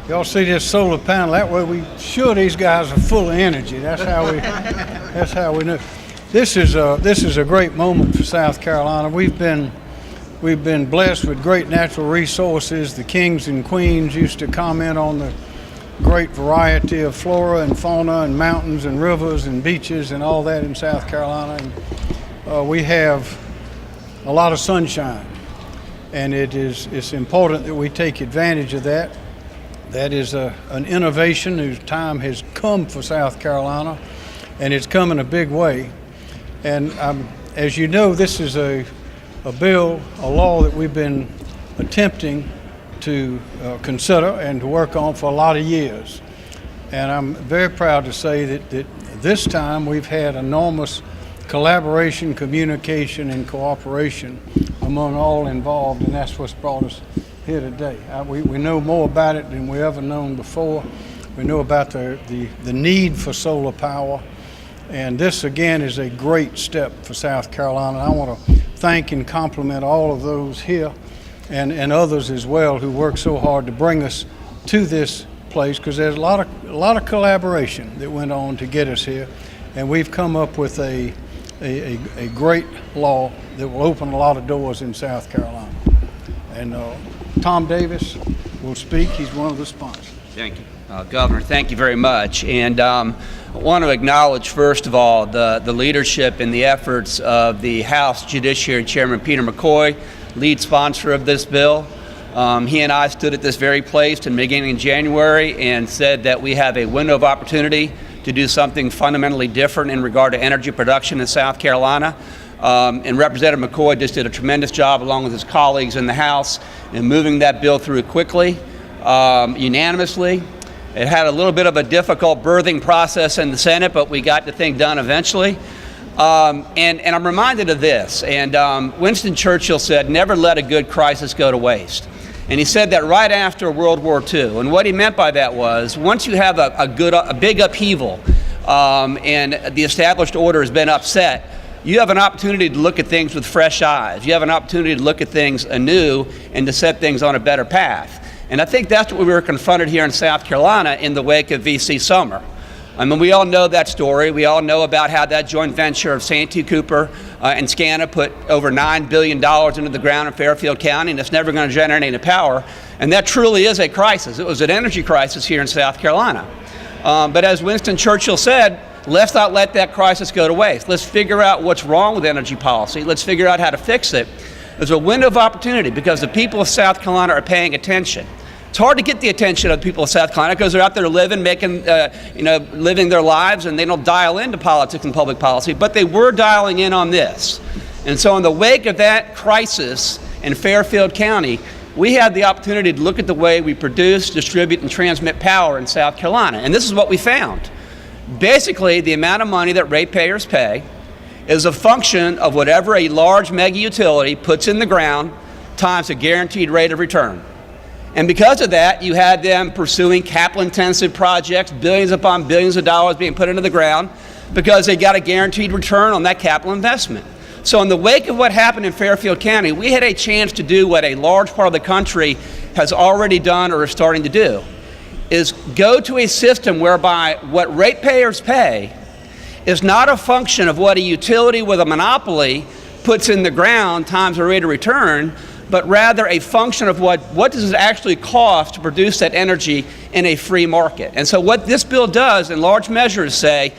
Y'all see this solar panel? That way we sure these guys are full of energy. That's how we know. This is a great moment for South Carolina. We've been blessed with great natural resources. The kings and queens used to comment on the great variety of flora and fauna and mountains and rivers and beaches and all that in South Carolina. And we have a lot of sunshine, and it's important that we take advantage of that. That is an innovation whose time has come for South Carolina, and it's come in a big way. And as you know, this is a bill, a law that we've been attempting to consider and to work on for a lot of years. And I'm very proud to say that this time we've had enormous collaboration, communication, and cooperation among all involved, and that's what's brought us here today. We know more about it than we ever known before. We know about the need for solar power, and this again is a great step for South Carolina. I want to thank and compliment all of those here and others as well who worked so hard to bring us to this place, because there's a lot of collaboration that went on to get us here, and we've come up with a great law that will open a lot of doors in South Carolina. And Tom Davis will speak. He's one of the sponsors. Thank you. Governor, thank you very much. And I want to acknowledge, first of all, the leadership and the efforts of the House Judiciary Chairman Peter McCoy, lead sponsor of this bill. He and I stood at this very place in the beginning of January and said that we have a window of opportunity to do something fundamentally different in regard to energy production in South Carolina. And Representative McCoy just did a tremendous job along with his colleagues in the House in moving that bill through quickly, unanimously. It had a little bit of a difficult birthing process in the Senate, but we got the thing done eventually. And I'm reminded of this, and Winston Churchill said, "Never let a good crisis go to waste." And he said that right after World War II. And what he meant by that was, once you have a big upheaval and the established order has been upset, you have an opportunity to look at things with fresh eyes. You have an opportunity to look at things anew and to set things on a better path. And I think that's what we were confronted here in South Carolina in the wake of VC Summer. I mean, we all know that story. We all know about how that joint venture of Santee Cooper and SCANA put over $9 billion into the ground in Fairfield County, and it's never going to generate any power. And that truly is a crisis. It was an energy crisis here in South Carolina. But as Winston Churchill said, let's not let that crisis go to waste. Let's figure out what's wrong with energy policy. Let's figure out how to fix it. There's a window of opportunity because the people of South Carolina are paying attention. It's hard to get the attention of the people of South Carolina because they're out there living, living their lives, and they don't dial into politics and public policy, but they were dialing in on this. And so in the wake of that crisis in Fairfield County, we had the opportunity to look at the way we produce, distribute, and transmit power in South Carolina. And this is what we found. Basically, the amount of money that ratepayers pay is a function of whatever a large mega utility puts in the ground times a guaranteed rate of return. And because of that, you had them pursuing capital-intensive projects, billions upon billions of dollars being put into the ground because they got a guaranteed return on that capital investment. So in the wake of what happened in Fairfield County, we had a chance to do what a large part of the country has already done or is starting to do, is go to a system whereby what ratepayers pay is not a function of what a utility with a monopoly puts in the ground times a rate of return, but rather a function of what does it actually cost to produce that energy in a free market. And so what this bill does in large measure is say,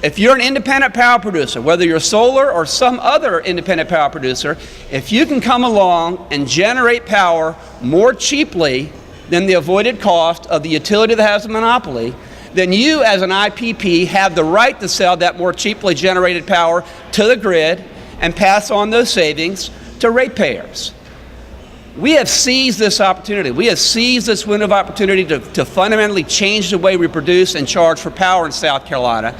if you're an independent power producer, whether you're solar or some other independent power producer, if you can come along and generate power more cheaply than the avoided cost of the utility that has a monopoly, then you as an IPP have the right to sell that more cheaply generated power to the grid and pass on those savings to ratepayers. We have seized this opportunity. We have seized this window of opportunity to fundamentally change the way we produce and charge for power in South Carolina.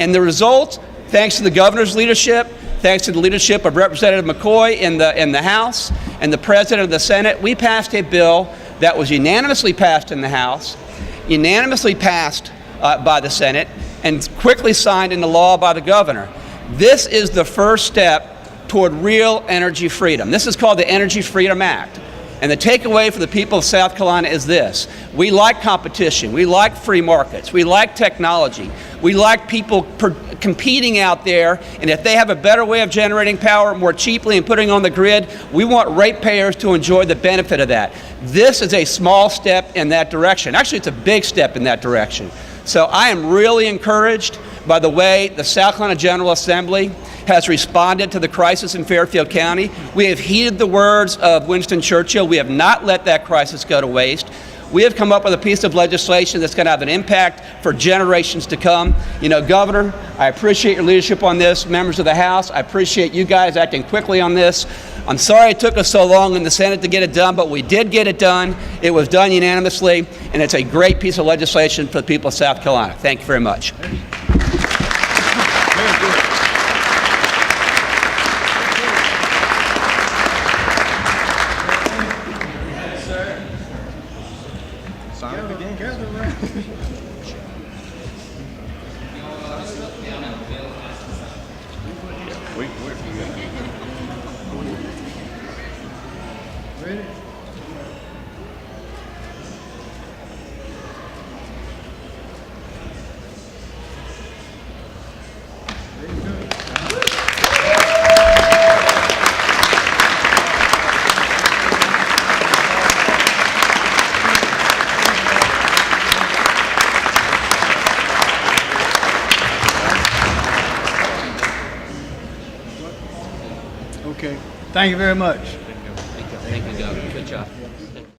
And the result, thanks to the governor's leadership, thanks to the leadership of Representative McCoy in the House and the President of the Senate, we passed a bill that was unanimously passed in the House, unanimously passed by the Senate, and quickly signed into law by the governor. This is the first step toward real energy freedom. This is called the Energy Freedom Act. And the takeaway for the people of South Carolina is this: we like competition, we like free markets, we like technology, we like people competing out there, and if they have a better way of generating power more cheaply and putting it on the grid, we want ratepayers to enjoy the benefit of that. This is a small step in that direction. Actually, it's a big step in that direction. So I am really encouraged by the way the South Carolina General Assembly has responded to the crisis in Fairfield County. We have heeded the words of Winston Churchill. We have not let that crisis go to waste. We have come up with a piece of legislation that's going to have an impact for generations to come. You know, Governor, I appreciate your leadership on this. Members of the House, I appreciate you guys acting quickly on this. I'm sorry it took us so long in the Senate to get it done, but we did get it done. It was done unanimously, and it's a great piece of legislation for the people of South Carolina. Thank you very much. Okay. Thank you very much.